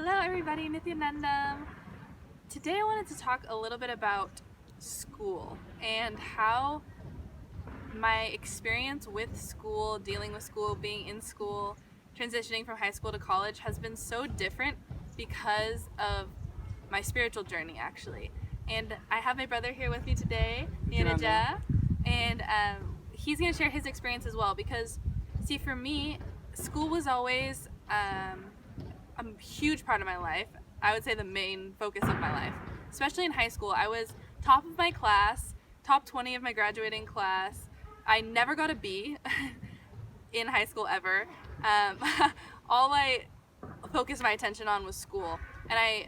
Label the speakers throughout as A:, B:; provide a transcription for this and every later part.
A: Hello everybody, Nityanandam. Today I wanted to talk a little bit about school and how my experience with school, dealing with school, being in school, transitioning from high school to college has been so different because of my spiritual journey actually. And I have my brother here with me today, Neeraja, and he's going to share his experience as well because, see, for me, school was always a huge part of my life. I would say the main focus of my life. Especially in high school, I was top of my class, top 20 of my graduating class. I never got a B in high school ever. All I focused my attention on was school. And I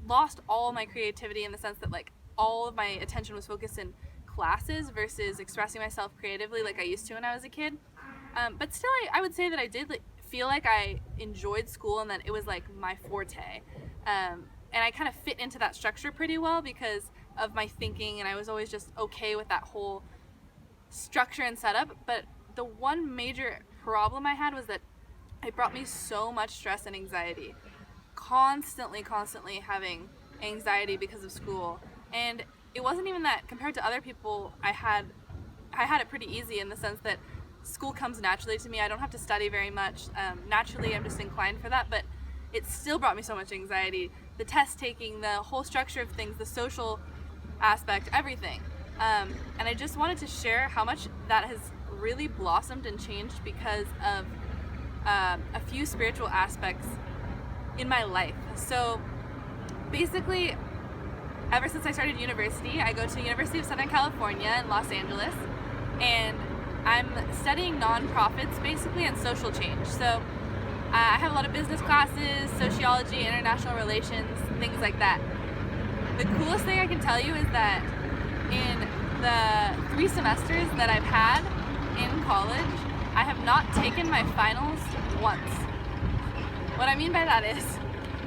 A: lost all my creativity in the sense that like all of my attention was focused in classes versus expressing myself creatively like I used to when I was a kid. But still, I would say that I did feel like I enjoyed school and that it was like my forte. And I kind of fit into that structure pretty well because of my thinking, and I was always just okay with that whole structure and setup. But the one major problem I had was that it brought me so much stress and anxiety. Constantly having anxiety because of school. And it wasn't even that compared to other people, I had it pretty easy in the sense that school comes naturally to me. I don't have to study very much. Naturally, I'm just inclined for that, but it still brought me so much anxiety. The test taking, the whole structure of things, the social aspect, everything. And I just wanted to share how much that has really blossomed and changed because of a few spiritual aspects in my life. So basically, ever since I started university, I go to University of Southern California in Los Angeles, and I'm studying nonprofits basically and social change. So I have a lot of business classes, sociology, international relations, things like that. The coolest thing I can tell you is that in the 3 semesters that I've had in college, I have not taken my finals once. What I mean by that is,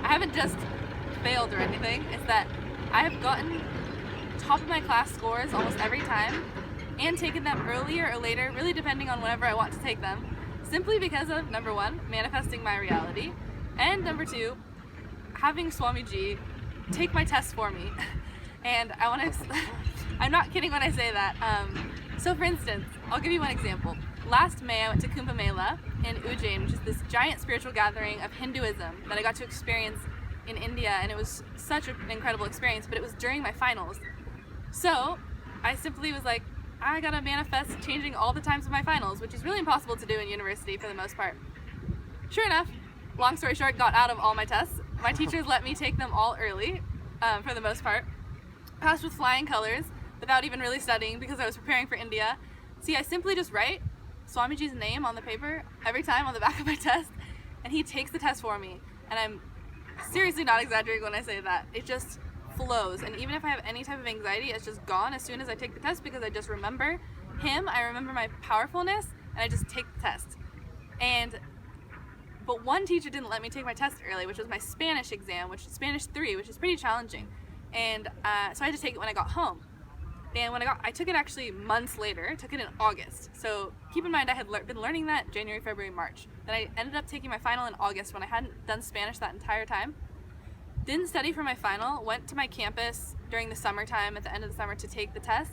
A: I haven't just failed or anything, it's that I have gotten top of my class scores almost every time and taken them earlier or later, really depending on whenever I want to take them, simply because of, number 1, manifesting my reality, and number 2, having Swamiji take my tests for me. And I want to, I'm not kidding when I say that. So for instance, I'll give you one example. Last May, I went to Kumbh Mela in Ujjain, which is this giant spiritual gathering of Hinduism that I got to experience in India, and it was such an incredible experience, but it was during my finals. So I simply was like, I gotta manifest changing all the times of my finals, which is really impossible to do in university for the most part. Sure enough, long story short, got out of all my tests. My teachers let me take them all early, for the most part. Passed with flying colors without even really studying because I was preparing for India. See, I simply just write Swamiji's name on the paper every time on the back of my test, and he takes the test for me. And I'm seriously not exaggerating when I say that. It just flows, and even if I have any type of anxiety, it's just gone as soon as I take the test because I just remember him, I remember my powerfulness, and I just take the test. But one teacher didn't let me take my test early, which was my Spanish exam, which is Spanish 3, which is pretty challenging. And so I had to take it when I got home. And when I took it actually months later, took it in August. So keep in mind I had been learning that January, February, March. Then I ended up taking my final in August when I hadn't done Spanish that entire time. Didn't study for my final, went to my campus during the summertime at the end of the summer to take the test.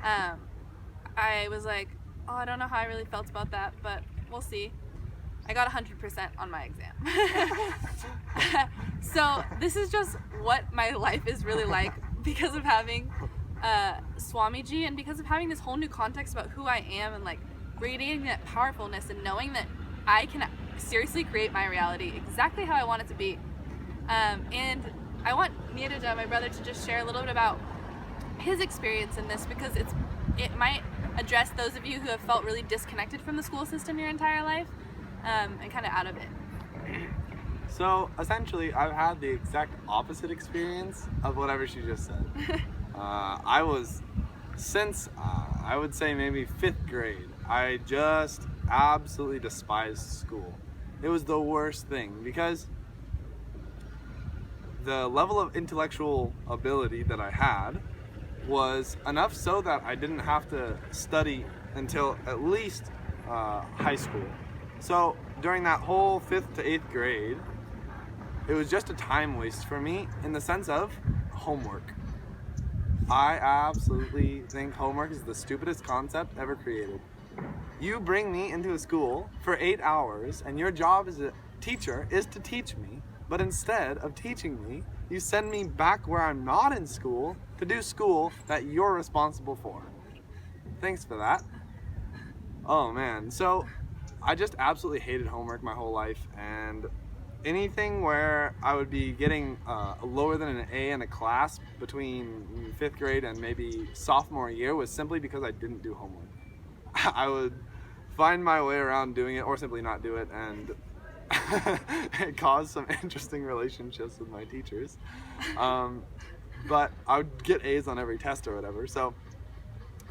A: I was like, oh, I don't know how I really felt about that, but we'll see. I got 100% on my exam. So this is just what my life is really like because of having Swamiji and because of having this whole new context about who I am and like radiating that powerfulness and knowing that I can seriously create my reality exactly how I want it to be. And I want Neeraja, my brother, to just share a little bit about his experience in this because it might address those of you who have felt really disconnected from the school system your entire life and kind of out of it.
B: So essentially, I've had the exact opposite experience of whatever she just said. I was, since I would say maybe 5th grade, I just absolutely despised school. It was the worst thing because the level of intellectual ability that I had was enough so that I didn't have to study until at least high school. So during that whole 5th to 8th grade, it was just a time waste for me in the sense of homework. I absolutely think homework is the stupidest concept ever created. You bring me into a school for 8 hours, and your job as a teacher is to teach me, but instead of teaching me, you send me back where I'm not in school to do school that you're responsible for. Thanks for that. Oh man, so I just absolutely hated homework my whole life, and anything where I would be getting lower than an A in a class between 5th grade and maybe sophomore year was simply because I didn't do homework. I would find my way around doing it or simply not do it, and it caused some interesting relationships with my teachers. But I would get A's on every test or whatever. So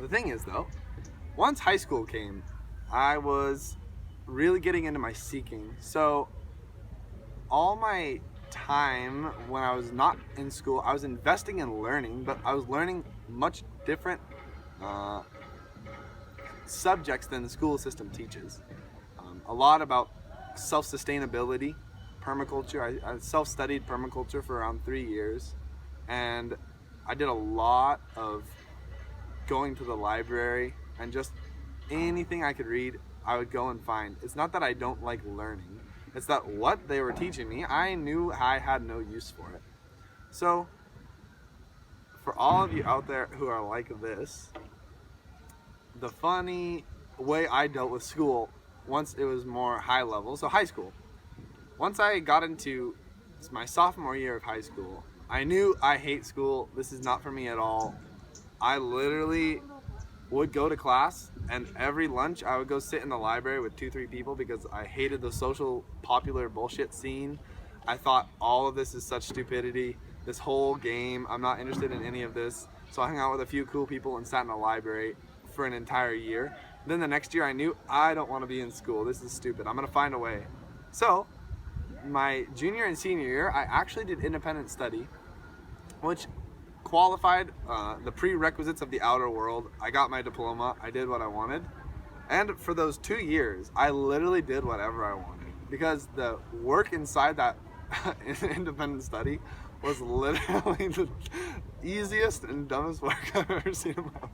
B: the thing is though, once high school came, I was really getting into my seeking. So all my time when I was not in school, I was investing in learning, but I was learning much different subjects than the school system teaches. A lot about self-sustainability, permaculture. I self-studied permaculture for around 3 years, and I did a lot of going to the library and just anything I could read, I would go and find. It's not that I don't like learning, it's that what they were teaching me, I knew I had no use for it. So, for all of you out there who are like this, the funny way I dealt with school once it was more high level, so high school. Once I got into my sophomore year of high school, I knew I hate school. This is not for me at all. I literally would go to class, and every lunch I would go sit in the library with 2-3 people because I hated the social popular bullshit scene. I thought all of this is such stupidity. This whole game, I'm not interested in any of this. So I hung out with a few cool people and sat in a library for an entire year. Then the next year I knew I don't want to be in school. This is stupid. I'm gonna find a way. So my junior and senior year, I actually did independent study, which qualified the prerequisites of the outer world. I got my diploma. I did what I wanted. And for those 2 years, I literally did whatever I wanted because the work inside that independent study was literally the easiest and dumbest work I've ever seen in my life.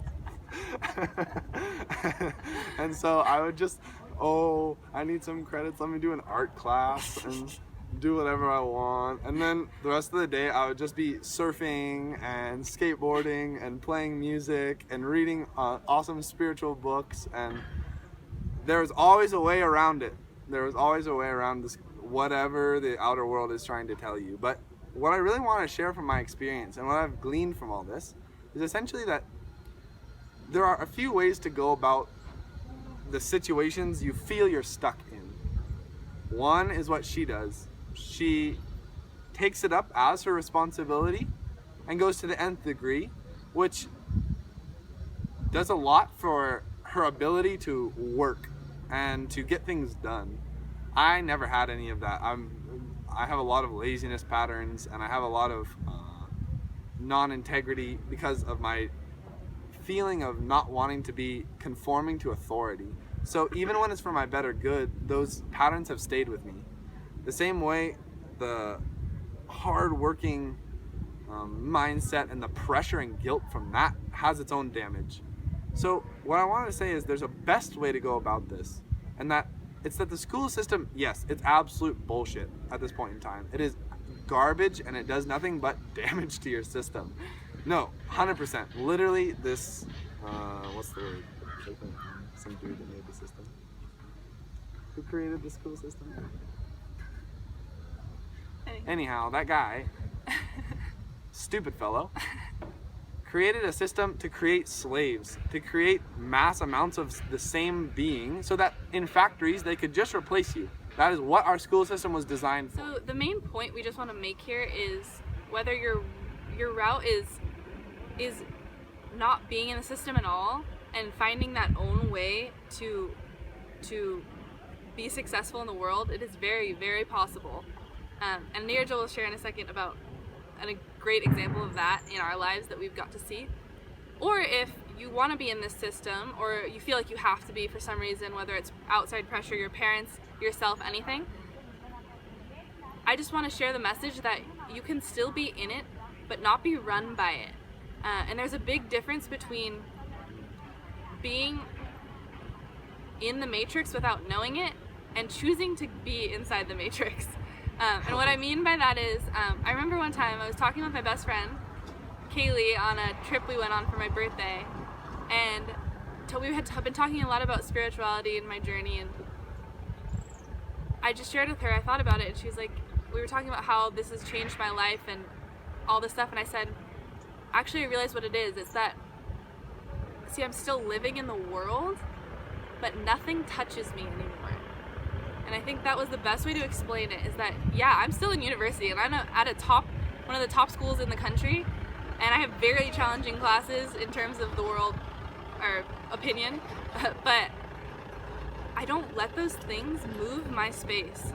B: And so I would just, I need some credits, let me do an art class and do whatever I want. And then the rest of the day I would just be surfing and skateboarding and playing music and reading awesome spiritual books, and there was always a way around it. There was always a way around this, whatever the outer world is trying to tell you. But what I really want to share from my experience and what I've gleaned from all this is essentially that there are a few ways to go about the situations you feel you're stuck in. One is what she does. She takes it up as her responsibility and goes to the nth degree, which does a lot for her ability to work and to get things done. I never had any of that. I have a lot of laziness patterns, and I have a lot of non-integrity because of my feeling of not wanting to be conforming to authority. So even when it's for my better good, those patterns have stayed with me. The same way the hard-working mindset and the pressure and guilt from that has its own damage. So what I wanted to say is there's a best way to go about this, and that it's that the school system, yes, it's absolute bullshit at this point in time. It is garbage, and it does nothing but damage to your system. No, 100%. Literally, this, what's the word? Some dude that made the system. Who created the school system? Anyhow, that guy, stupid fellow, created a system to create slaves, to create mass amounts of the same being so that in factories they could just replace you. That is what our school system was designed for.
A: So the main point we just want to make here is whether your route is not being in the system at all and finding that own way to be successful in the world, it is very, very possible. And Neeraja will share in a second about a great example of that in our lives that we've got to see. Or if you want to be in this system, or you feel like you have to be for some reason, whether it's outside pressure, your parents, yourself, anything, I I just want to share the message that you can still be in it, but not be run by it. And there's a big difference between being in the matrix without knowing it and choosing to be inside the matrix. And what I mean by that is, I remember one time I was talking with my best friend, Kaylee, on a trip we went on for my birthday, and we had been talking a lot about spirituality and my journey, and I just shared with her, I thought about it, and she was like, we were talking about how this has changed my life and all this stuff, and I said, actually I realized what it is. It's that, see, I'm still living in the world, but nothing touches me anymore. And I think that was the best way to explain it, is that, yeah, I'm still in university, and I'm at one of the top schools in the country, and I have very challenging classes in terms of the world, or opinion, but I don't let those things move my space.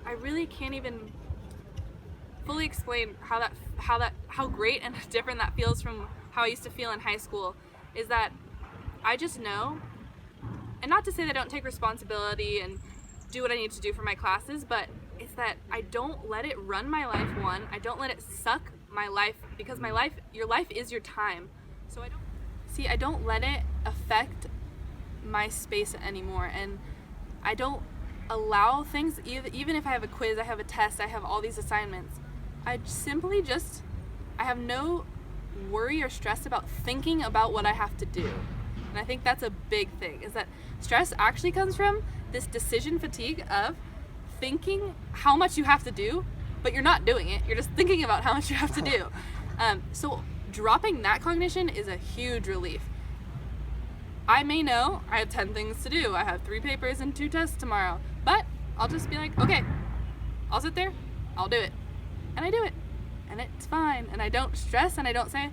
A: I really can't even fully explain how great and different that feels from how I used to feel in high school. Is that I just know, and not to say that I don't take responsibility and do what I need to do for my classes, but it's that I don't let it run my life. One, I don't let it suck my life, because your life is your time. So I don't let it affect my space anymore, and I don't allow things, even if I have a quiz, I have a test, I have all these assignments, I have no worry or stress about thinking about what I have to do. And I think that's a big thing, is that stress actually comes from this decision fatigue of thinking how much you have to do, but you're not doing it, you're just thinking about how much you have to do. So dropping that cognition is a huge relief. I may know I have 10 things to do. I have 3 papers and 2 tests tomorrow. But I'll just be like, okay, I'll sit there, I'll do it. And I do it. And it's fine. And I don't stress, and I don't say,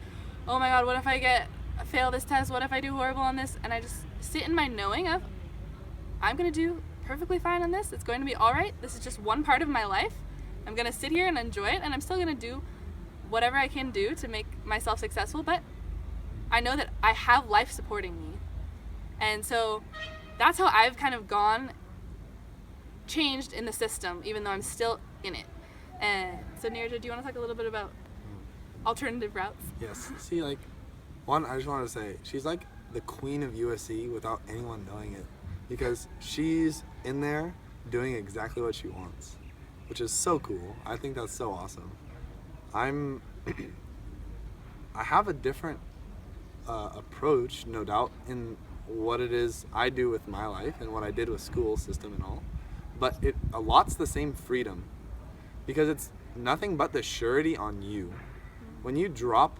A: oh my God, what if I fail this test? What if I do horrible on this? And I just sit in my knowing of, I'm going to do perfectly fine on this. It's going to be all right. This is just one part of my life. I'm going to sit here and enjoy it, and I'm still going to do whatever I can do to make myself successful. But I know that I have life supporting me. And so that's how I've kind of changed in the system, even though I'm still in it. And so Neeraja, do you want to talk a little bit about alternative routes?
B: Yes. See, I just want to say, she's like the queen of USC without anyone knowing it, because she's in there doing exactly what she wants, which is so cool. I think that's so awesome. I have a different approach, no doubt, in what it is I do with my life and what I did with school system and all, but it allots the same freedom, because it's nothing but the surety on you. When you drop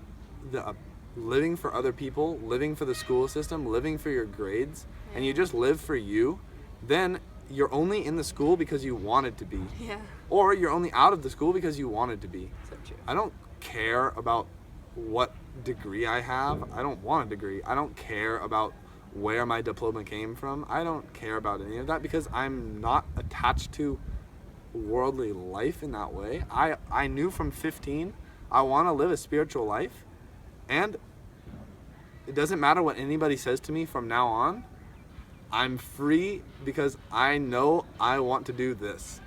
B: the living for other people, living for the school system, living for your grades, and you just live for you, then you're only in the school because you wanted to be.
A: Yeah.
B: Or you're only out of the school because you wanted to be.
A: So true.
B: I don't care about what degree I have. I don't want a degree. I don't care about where my diploma came from. I don't care about any of that, because I'm not attached to worldly life in that way. I knew from 15 I want to live a spiritual life, and it doesn't matter what anybody says to me from now on. I'm free because I know I want to do this.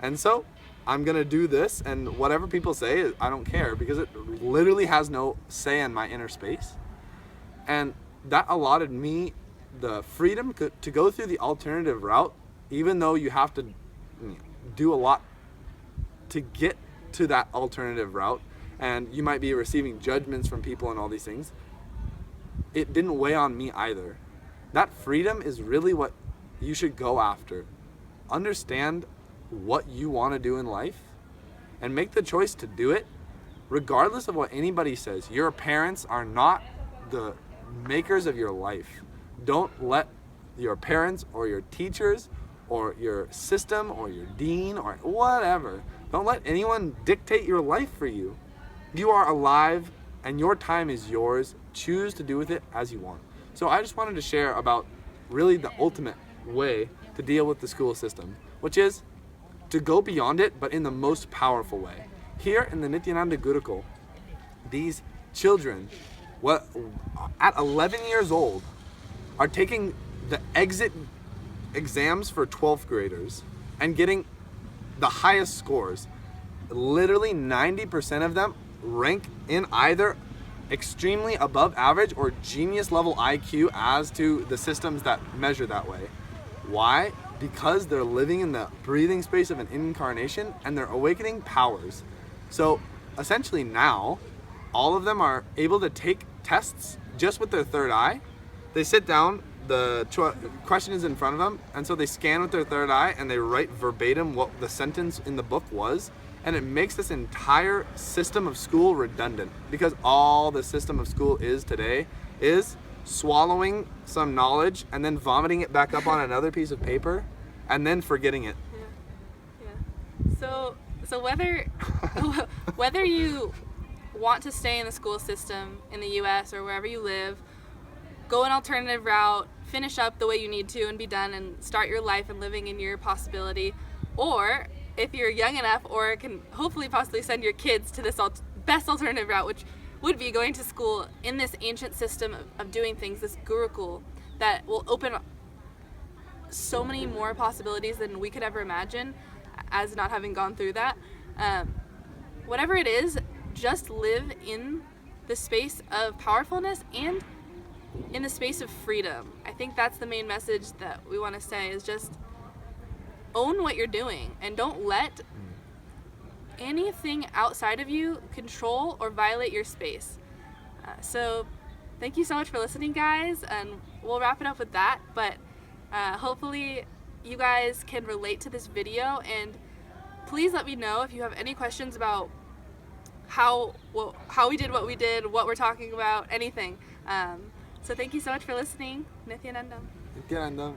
B: And so I'm going to do this, and whatever people say, I don't care, because it literally has no say in my inner space. And that allotted me the freedom to go through the alternative route, even though you have to do a lot to get to that alternative route, and you might be receiving judgments from people and all these things. It didn't weigh on me either. That freedom is really what you should go after. Understand what you want to do in life and make the choice to do it regardless of what anybody says. Your parents are not the makers of your life. Don't let your parents or your teachers or your system or your dean or whatever, don't let anyone dictate your life for you. You are alive and your time is yours. Choose to do with it as you want. So I just wanted to share about really the ultimate way to deal with the school system, which is to go beyond it, but in the most powerful way. Here in the Nityananda Gurukul, these children, at 11 years old, are taking the exit exams for 12th graders and getting the highest scores, literally 90% of them rank in either extremely above average or genius level IQ as to the systems that measure that way. Why? Because they're living in the breathing space of an incarnation and they're awakening powers. So essentially now, all of them are able to take tests just with their third eye. They sit down, the question is in front of them, and so they scan with their third eye and they write verbatim what the sentence in the book was, and it makes this entire system of school redundant, because all the system of school is today is swallowing some knowledge and then vomiting it back up on another piece of paper and then forgetting it.
A: Yeah. So whether you want to stay in the school system in the US or wherever you live, go an alternative route, finish up the way you need to and be done and start your life and living in your possibility, or if you're young enough or can hopefully possibly send your kids to this best alternative route, which would be going to school in this ancient system of doing things, this gurukul, that will open so many more possibilities than we could ever imagine as not having gone through that. Whatever it is, just live in the space of powerfulness and in the space of freedom. I think that's the main message that we want to say, is just own what you're doing and don't let anything outside of you control or violate your space. So thank you so much for listening, guys, and we'll wrap it up with that, but hopefully you guys can relate to this video, and please let me know if you have any questions about how we did what we did, what we're talking about, anything. So thank you so much for listening. Nithyanandam.
B: Nithyanandam.